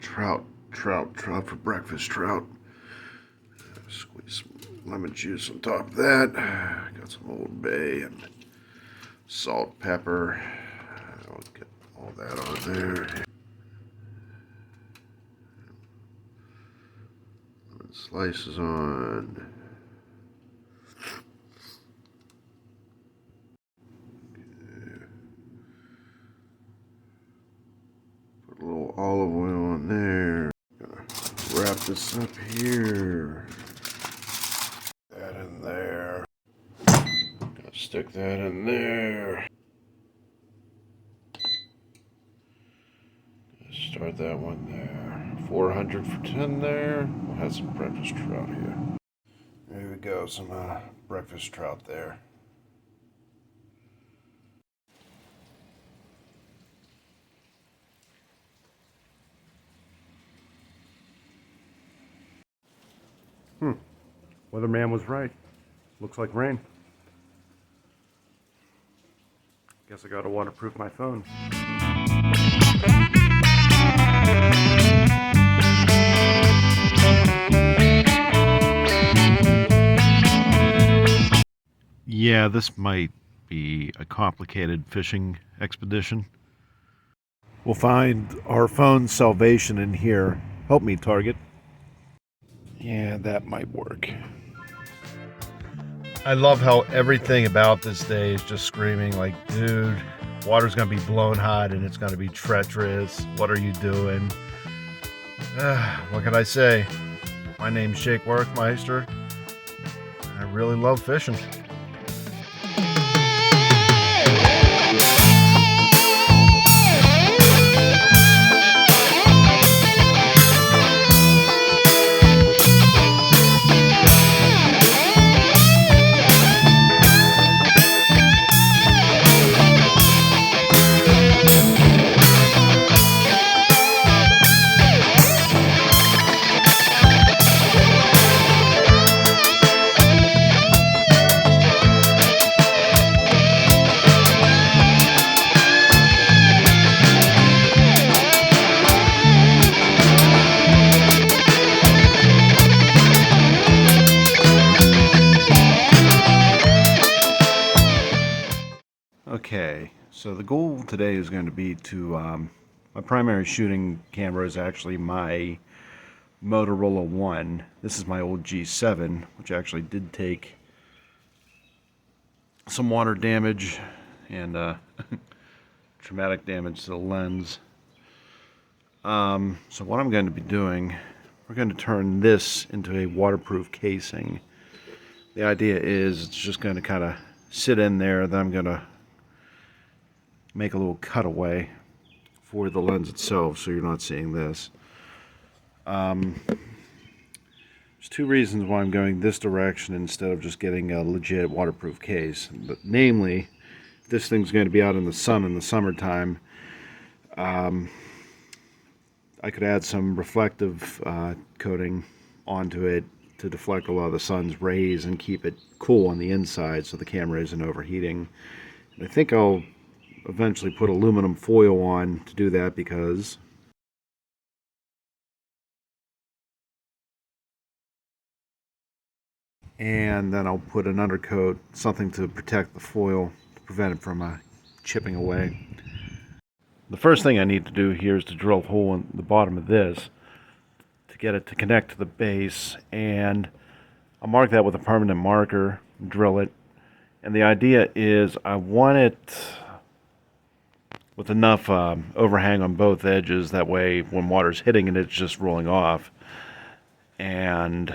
Trout for breakfast, trout. Squeeze some lemon juice on top of that. Got some Old Bay and salt, pepper. I'll get all that on there. Lemon slices on. Put a little olive oil on there. Gonna wrap this up here. That in there. Gonna stick that in there. Start that one there. 400 for 10 there. We'll have some breakfast trout here. There we go, some breakfast trout there. Weatherman was right. Looks like rain. Guess I gotta waterproof my phone. Yeah, this might be a complicated fishing expedition. We'll find our phone's salvation in here. Help me, Target. Yeah, that might work. I love how everything about this day is just screaming like, dude, water's gonna be blown hot and it's gonna be treacherous. What are you doing? What can I say? My name's Jake Workmeister. I really love fishing. Okay, so the goal today is going to be to, my primary shooting camera is actually my Motorola One. This is my old G7, which actually did take some water damage and traumatic damage to the lens. So what I'm going to be doing, we're going to turn this into a waterproof casing. The idea is it's just going to kind of sit in there, then I'm going to make a little cutaway for the lens itself so you're not seeing this. There's two reasons why I'm going this direction instead of just getting a legit waterproof case. But namely, if this thing's going to be out in the sun in the summertime, I could add some reflective coating onto it to deflect a lot of the sun's rays and keep it cool on the inside so the camera isn't overheating. And I think I'll eventually put aluminum foil on to do that because and then I'll put an undercoat, something to protect the foil to prevent it from chipping away. The first thing I need to do here is to drill a hole in the bottom of this to get it to connect to the base, and I'll mark that with a permanent marker, drill it, and the idea is I want it with enough overhang on both edges, that way when water's hitting it, it's just rolling off. And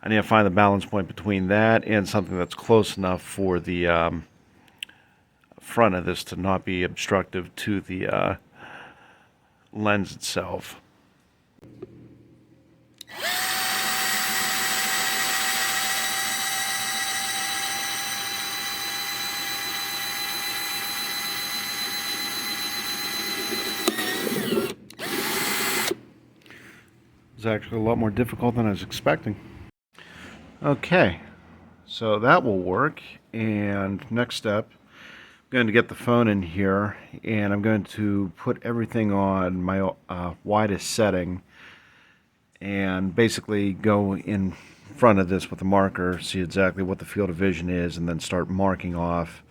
I need to find the balance point between that and something that's close enough for the front of this to not be obstructive to the lens itself. It's actually a lot more difficult than I was expecting. Okay, so that will work. And next step, going to get the phone in here, and I'm going to put everything on my widest setting and basically go in front of this with a marker, see exactly what the field of vision is, and then start marking off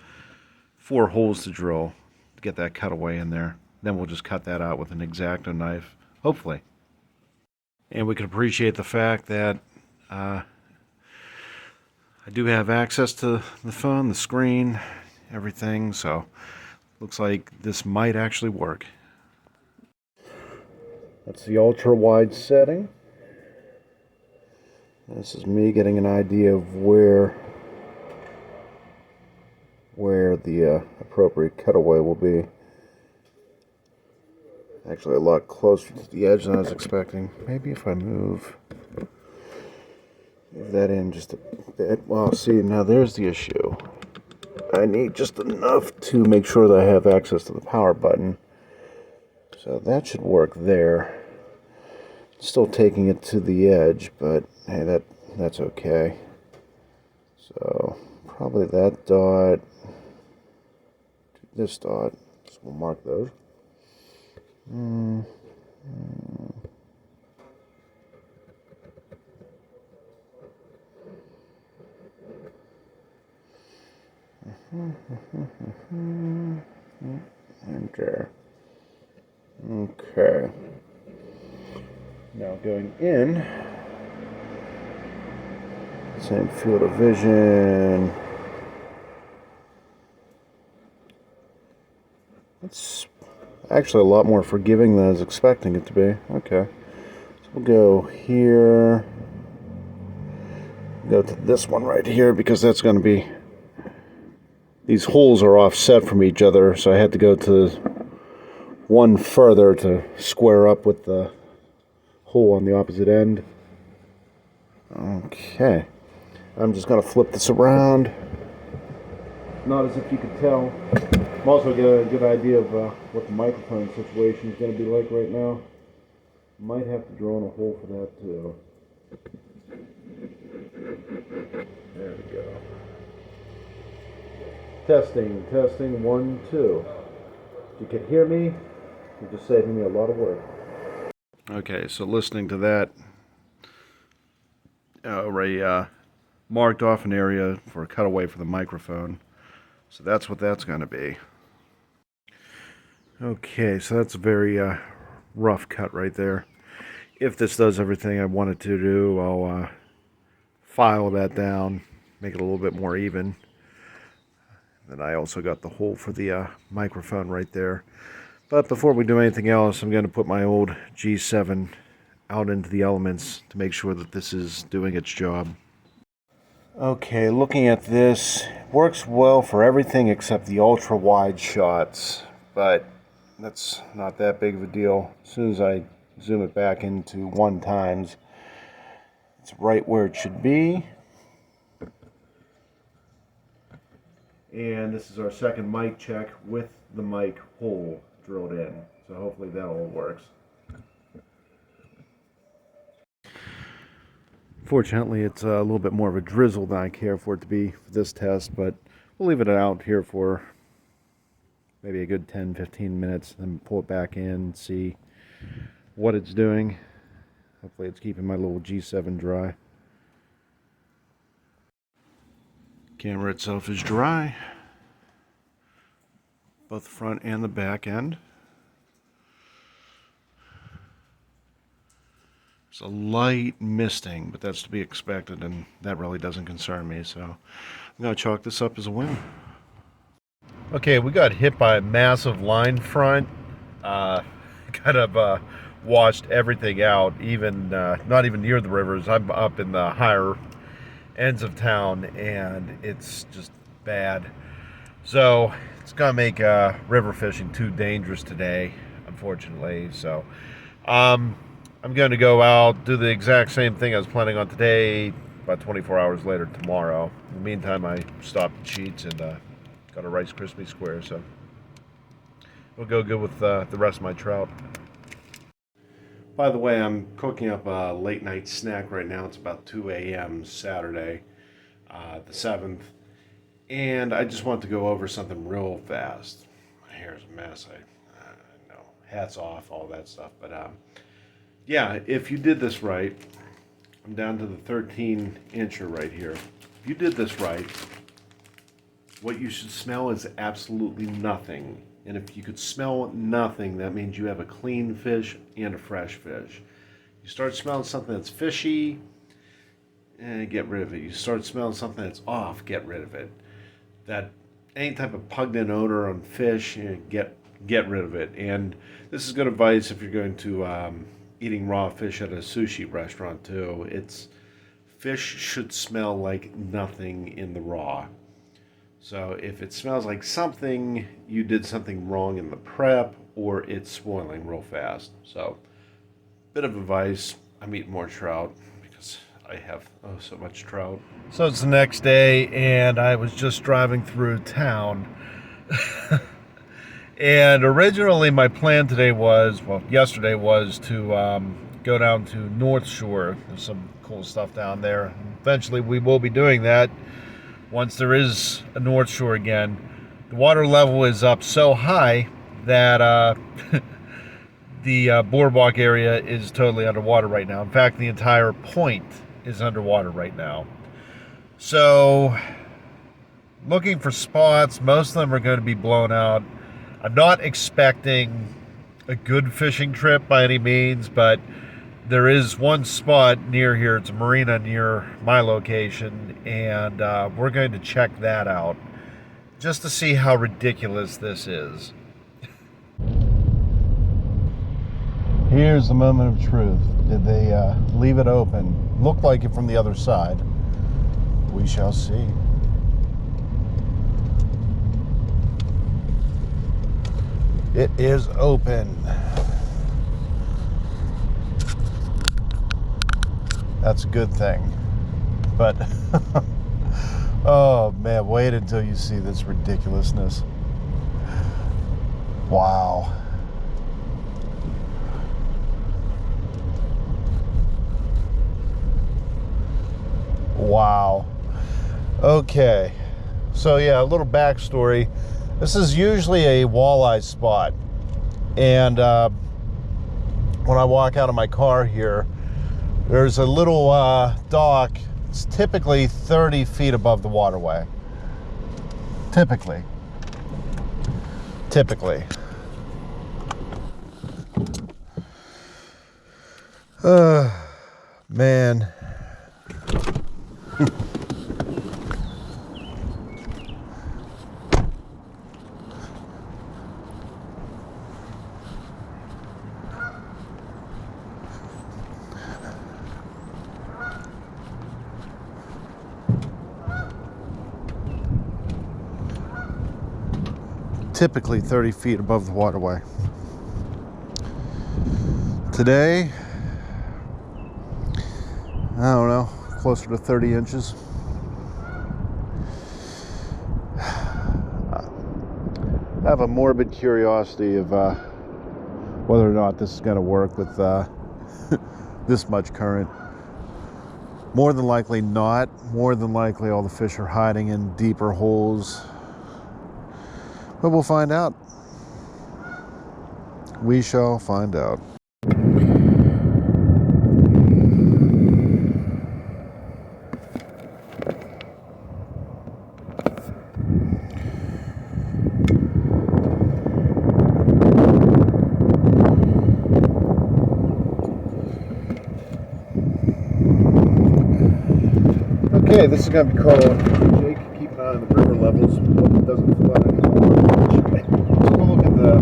4 holes to drill to get that cutaway in there. Then we'll just cut that out with an X-Acto knife, hopefully. And we can appreciate the fact that I do have access to the phone, the screen, everything, so looks like this might actually work. That's the ultra wide setting. This is me getting an idea of where the appropriate cutaway will be. Actually a lot closer to the edge than I was expecting. Maybe if I move that in just a bit. Well, see, now there's the issue. I need just enough to make sure that I have access to the power button. So that should work there. Still taking it to the edge, but hey, that's okay. So probably that dot, this dot, so we'll mark those. Enter. Okay. Now going in, same field of vision. It's actually a lot more forgiving than I was expecting it to be. Okay. So we'll go here. Go to this one right here because that's going to be, these holes are offset from each other, so I had to go to one further to square up with the hole on the opposite end. Okay. I'm just going to flip this around. Not as if you could tell. I'm also getting a good idea of what the microphone situation is going to be like right now. Might have to drill in a hole for that too. There we go. Testing, testing, 1, 2. If you could hear me, you're just saving me a lot of work. Okay, so listening to that, already marked off an area for a cutaway for the microphone. So that's what that's going to be. Okay, so that's a very rough cut right there. If this does everything I want it to do, I'll file that down, make it a little bit more even. Then I also got the hole for the microphone right there. But before we do anything else, I'm going to put my old G7 out into the elements to make sure that this is doing its job. Okay, looking at this, works well for everything except the ultra wide shots, but that's not that big of a deal. As soon as I zoom it back into 1 times, it's right where it should be. And this is our second mic check with the mic hole drilled in. So hopefully that all works. Fortunately, it's a little bit more of a drizzle than I care for it to be for this test, but we'll leave it out here for maybe a good 10-15 minutes, then pull it back in, see what it's doing. Hopefully it's keeping my little G7 dry. Camera itself is dry, both the front and the back end. It's a light misting, but that's to be expected, and that really doesn't concern me, so I'm going to chalk this up as a win. Okay, we got hit by a massive line front. Kind of washed everything out, even not even near the rivers. I'm up in the higher ends of town, and it's just bad. So it's going to make river fishing too dangerous today, unfortunately. So I'm going to go out, do the exact same thing I was planning on today, about 24 hours later tomorrow. In the meantime, I stopped at Sheets and got a Rice Krispie square, so it'll go good with the rest of my trout. By the way, I'm cooking up a late night snack right now. It's about 2 a.m. Saturday, the 7th, And I just want to go over something real fast. My hair's a mess. I know. Hats off, all that stuff. But yeah, if you did this right, I'm down to the 13 incher right here. If you did this right, what you should smell is absolutely nothing. And if you could smell nothing, that means you have a clean fish and a fresh fish. You start smelling something that's fishy, get rid of it. You start smelling something that's off, get rid of it. That any type of pungent odor on fish, get rid of it. And this is good advice if you're going to eating raw fish at a sushi restaurant too. It's fish should smell like nothing in the raw. So if it smells like something, you did something wrong in the prep, or it's spoiling real fast. So, bit of advice. I'm eating more trout because I have so much trout. So it's the next day, and I was just driving through town. And originally my plan today was, well, yesterday was to go down to North Shore. There's some cool stuff down there. Eventually we will be doing that. Once there is a North Shore again. The water level is up so high that the boardwalk area is totally underwater right now. In fact, the entire point is underwater right now. So, looking for spots. Most of them are going to be blown out. I'm not expecting a good fishing trip by any means, but there is one spot near here. It's a marina near my location, and we're going to check that out just to see how ridiculous this is. Here's the moment of truth. Did they leave it open? Looked like it from the other side. We shall see. It is open. That's a good thing. But, oh man, wait until you see this ridiculousness. Wow. Wow. Okay. So yeah, a little backstory. This is usually a walleye spot. And when I walk out of my car here, there's a little dock. It's typically 30 feet above the waterway. Typically. Man. Typically 30 feet above the waterway. Today, I don't know, closer to 30 inches. I have a morbid curiosity of whether or not this is going to work with this much current. More than likely not. More than likely all the fish are hiding in deeper holes. But we'll find out. We shall find out. Okay, this is going to be called Jake. Keep an eye on the river levels. Hope it doesn't flood anymore. Let's go look at the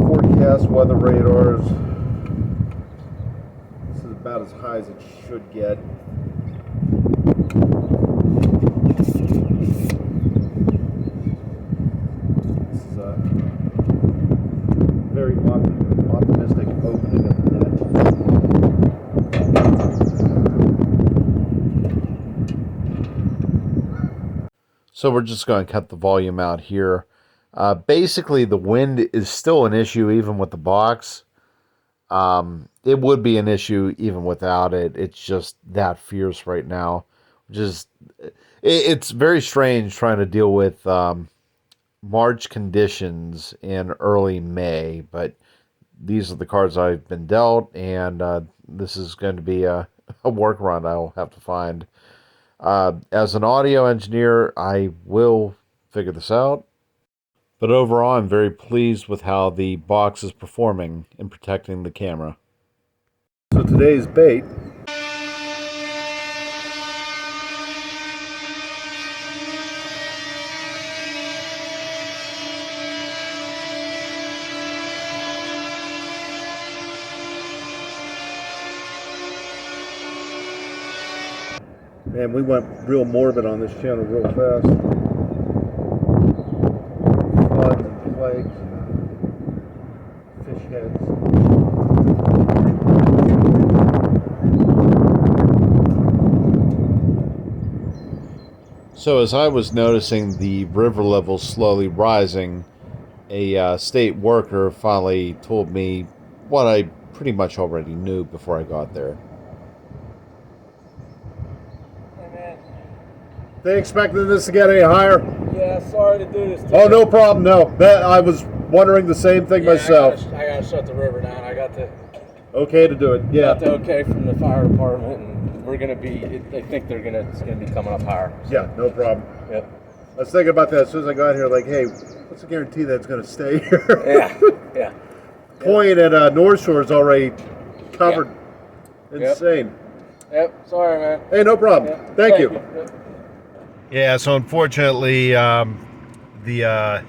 forecast weather radars. This is about as high as it should get. This is a very optimistic opening of the net. So we're just going to cut the volume out here. Basically, the wind is still an issue even with the box. It would be an issue even without it. It's just that fierce right now. Just it's very strange trying to deal with March conditions in early May, but these are the cards I've been dealt, and this is going to be a workaround I'll have to find. As an audio engineer, I will figure this out. But overall, I'm very pleased with how the box is performing in protecting the camera. So today's bait. Man, we went real morbid on this channel real fast. Floods and plagues and fish heads. So as I was noticing the river level slowly rising, a state worker finally told me what I pretty much already knew before I got there. They expecting this to get any higher? Yeah, sorry to do this to Oh, you. no problem, no. That I was wondering the same thing myself. I gotta shut the river down. I got the Okay to do it, yeah. got the okay from the fire department, and we're gonna be. They think it's gonna be coming up higher. So. Yeah, no problem. Yep. I was thinking about that as soon as I got here, like, hey, what's the guarantee that it's going to stay here? Yeah, yeah. Point at North Shore is already covered. Yep. Insane. Yep. Sorry, man. Hey, no problem. Yep. Thank you. Yep. Yeah, so unfortunately, they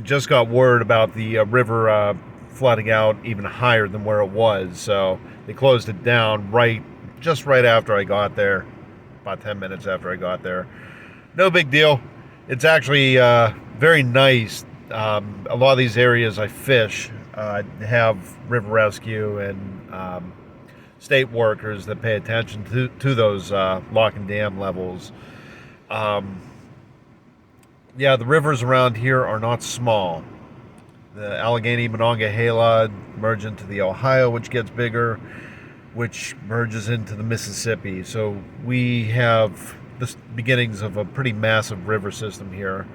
just got word about the river flooding out even higher than where it was, so they closed it down just right after I got there, about 10 minutes after I got there. No big deal. It's actually very nice. A lot of these areas I fish have river rescue and state workers that pay attention to those lock and dam levels. Yeah, the rivers around here are not small. The Allegheny, Monongahela merge into the Ohio, which gets bigger, which merges into the Mississippi. So we have the beginnings of a pretty massive river system here.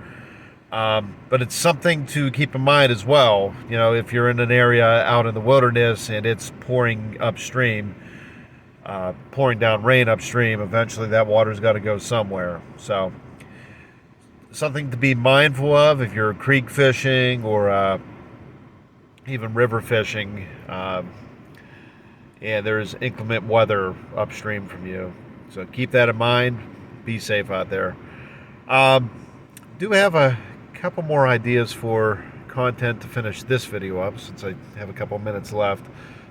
But it's something to keep in mind as well. You know, if you're in an area out in the wilderness and it's pouring upstream, pouring down rain upstream, eventually that water's got to go somewhere. So something to be mindful of if you're creek fishing or even river fishing. And there's inclement weather upstream from you. So keep that in mind. Be safe out there. Do have a couple more ideas for content to finish this video up since I have a couple minutes left.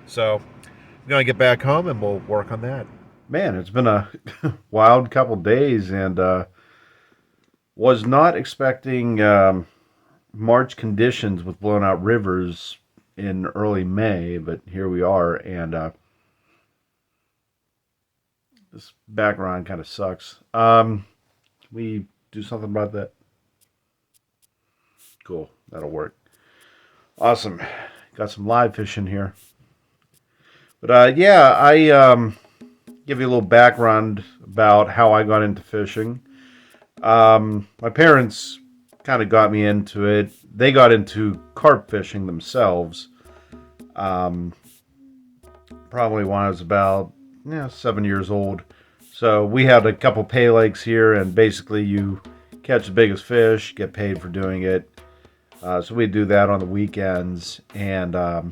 So I'm going to get back home and we'll work on that. Man, it's been a wild couple days and was not expecting March conditions with blown out rivers in early May, but here we are, and this background kind of sucks. Can we do something about that? Cool, that'll work. Awesome. Got some live fish in here. But yeah, I give you a little background about how I got into fishing. My parents kind of got me into it. They got into carp fishing themselves. Probably when I was about 7 years old. So we had a couple pay lakes here, and basically you catch the biggest fish, get paid for doing it. So we do that on the weekends, and I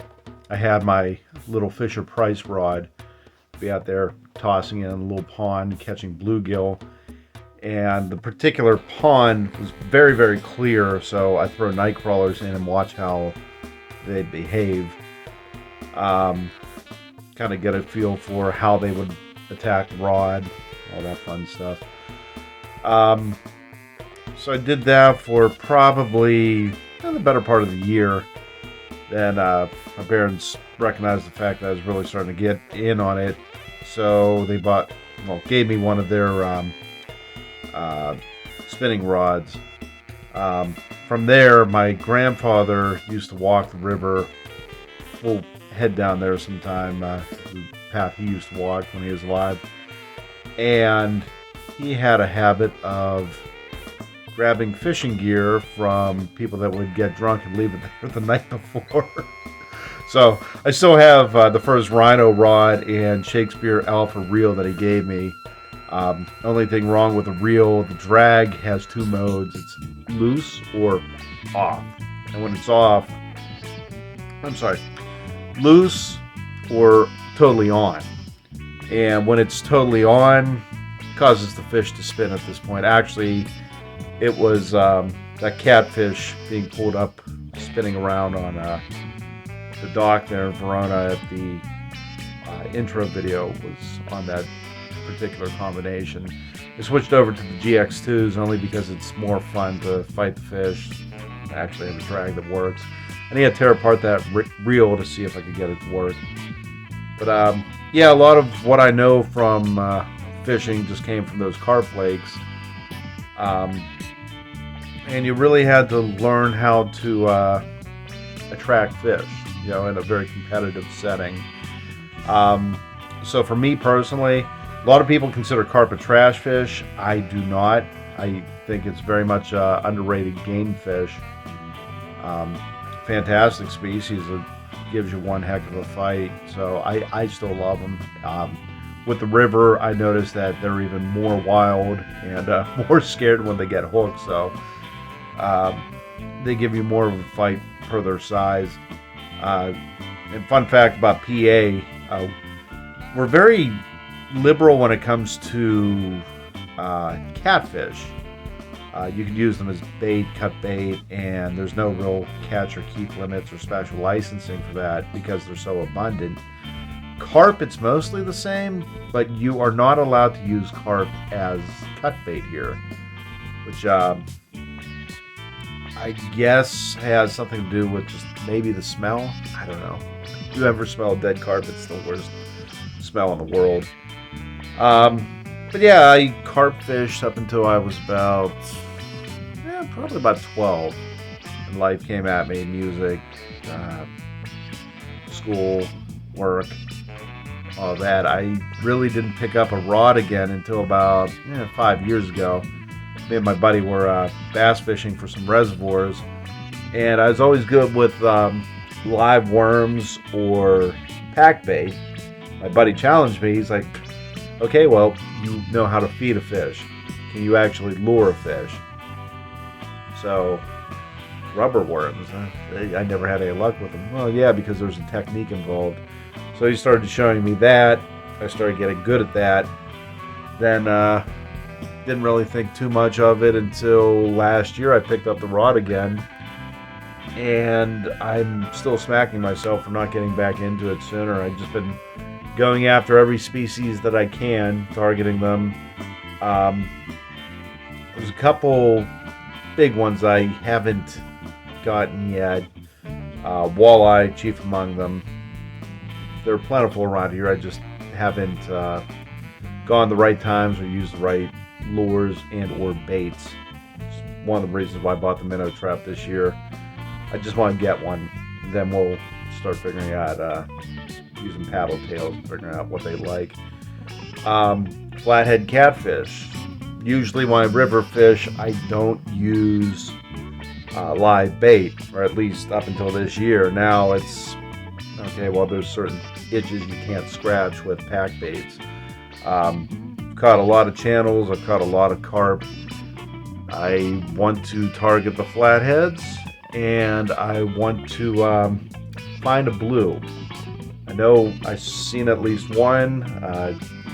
had my little Fisher Price rod. Be out there tossing in a little pond, catching bluegill. And the particular pond was very, very clear, so I throw night crawlers in and watch how they behave. Kind of get a feel for how they would attack the rod, all that fun stuff. So I did that for probably the better part of the year. Then my parents recognized the fact that I was really starting to get in on it, so they gave me one of their spinning rods. From there, my grandfather used to walk the river. We'll head down there sometime, the path he used to walk when he was alive. And he had a habit of grabbing fishing gear from people that would get drunk and leave it there the night before. So I still have the first Rhino rod and Shakespeare Alpha reel that he gave me. Only thing wrong with the reel, the drag has two modes. It's loose or off. And when it's off, loose or totally on. And when it's totally on, it causes the fish to spin at this point. Actually, it was that catfish being pulled up, spinning around on the dock there in Verona at the intro video was on that particular combination. I switched over to the GX2s only because it's more fun to fight the fish. I actually have a drag that works. I need to tear apart that reel to see if I could get it to work. But yeah, a lot of what I know from fishing just came from those carp flakes. And you really had to learn how to attract fish, in a very competitive setting. So for me personally, a lot of people consider carp a trash fish. I do not. I think it's very much underrated game fish. Fantastic species. It gives you one heck of a fight. So I still love them. With the river, I noticed that they're even more wild and more scared when they get hooked. So they give you more of a fight per their size. And fun fact about PA, we're very liberal when it comes to catfish. You can use them as bait, cut bait, and there's no real catch or keep limits or special licensing for that because they're so abundant. Carp, it's mostly the same, but you are not allowed to use carp as cut bait here, which I guess has something to do with just maybe the smell. I don't know. If you ever smell dead carp, it's the worst smell in the world. But yeah, I carp fished up until I was probably about 12. And life came at me, music, school, work, all that. I really didn't pick up a rod again until about 5 years ago. Me and my buddy were bass fishing for some reservoirs, and I was always good with live worms or pack bait. My buddy challenged me. He's like, okay, well, you know how to feed a fish. Can you actually lure a fish? So, rubber worms, I never had any luck with them. Well, yeah, because there's a technique involved. So he started showing me that. I started getting good at that. Then, didn't really think too much of it until last year. I picked up the rod again. And I'm still smacking myself for not getting back into it sooner. I've just been going after every species that I can, targeting them. There's a couple big ones I haven't gotten yet. Walleye, chief among them. They're plentiful around here. I just haven't gone the right times or used the right lures and or baits. It's one of the reasons why I bought the minnow trap this year. I just want to get one. Then we'll start figuring out using paddle tails, figuring out what they like. Flathead catfish. Usually when I river fish, I don't use live bait, or at least up until this year. Now it's okay. Well, there's certain itches you can't scratch with pack baits. Caught a lot of channels. I've caught a lot of carp. I want to target the flatheads, and I want to find a blue. I know I've seen at least one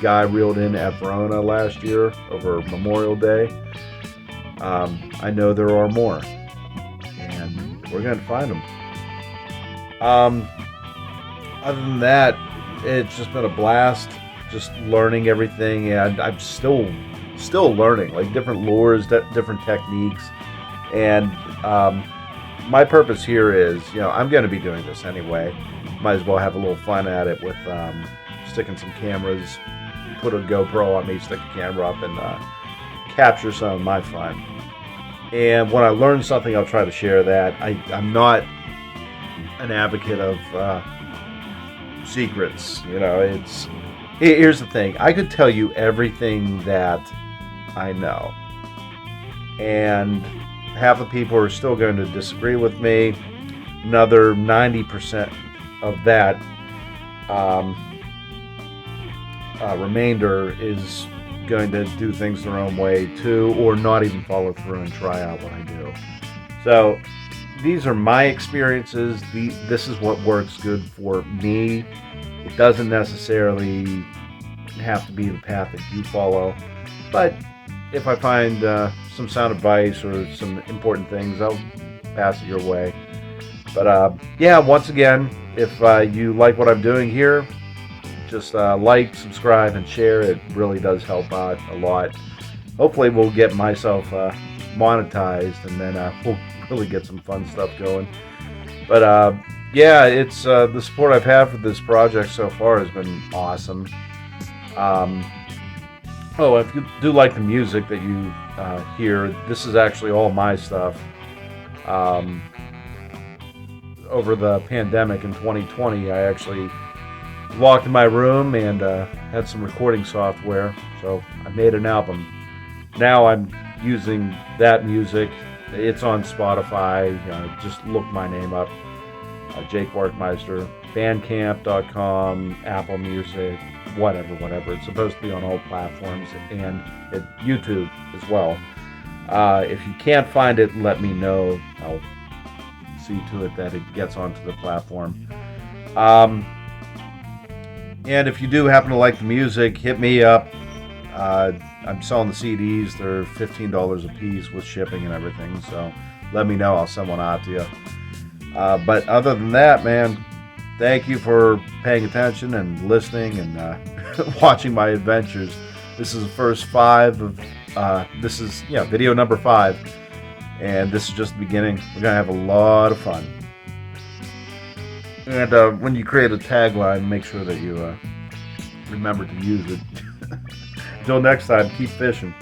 guy reeled in at Verona last year over Memorial Day. I know there are more, and we're going to find them. Other than that, it's just been a blast, just learning everything, and I'm still learning, like different lures, different techniques, and my purpose here is, I'm going to be doing this anyway. Might as well have a little fun at it with sticking some cameras, put a GoPro on me, stick a camera up, and capture some of my fun. And when I learn something, I'll try to share that. I'm not an advocate of secrets. Here's the thing. I could tell you everything that I know. And half the people are still going to disagree with me. Another 90% of that remainder is going to do things their own way too, or not even follow through and try out what I do. So these are my experiences. This is what works good for me. It doesn't necessarily have to be the path that you follow, but if I find some sound advice or some important things, I'll pass it your way. But yeah, once again, if you like what I'm doing here, just like, subscribe, and share. It really does help out a lot. Hopefully we'll get myself monetized, and then we'll really get some fun stuff going. But yeah, it's the support I've had for this project so far has been awesome. Oh, if you do like the music that you hear, this is actually all my stuff. Over the pandemic in 2020, I actually locked in my room and had some recording software, so I made an album. Now I'm using that music. It's on Spotify. Just look my name up, Jake Workmeister, Bandcamp.com, Apple Music, whatever. It's supposed to be on all platforms, and at YouTube as well. If you can't find it, let me know. I'll see to it that it gets onto the platform. And if you do happen to like the music, hit me up. I'm selling the CDs. They're $15 a piece with shipping and everything. So let me know. I'll send one out to you. But other than that, man, thank you for paying attention and listening and watching my adventures. This is the first 5 of, this is, video number 5. And this is just the beginning. We're going to have a lot of fun. And when you create a tagline, make sure that you remember to use it. Until next time, keep fishing.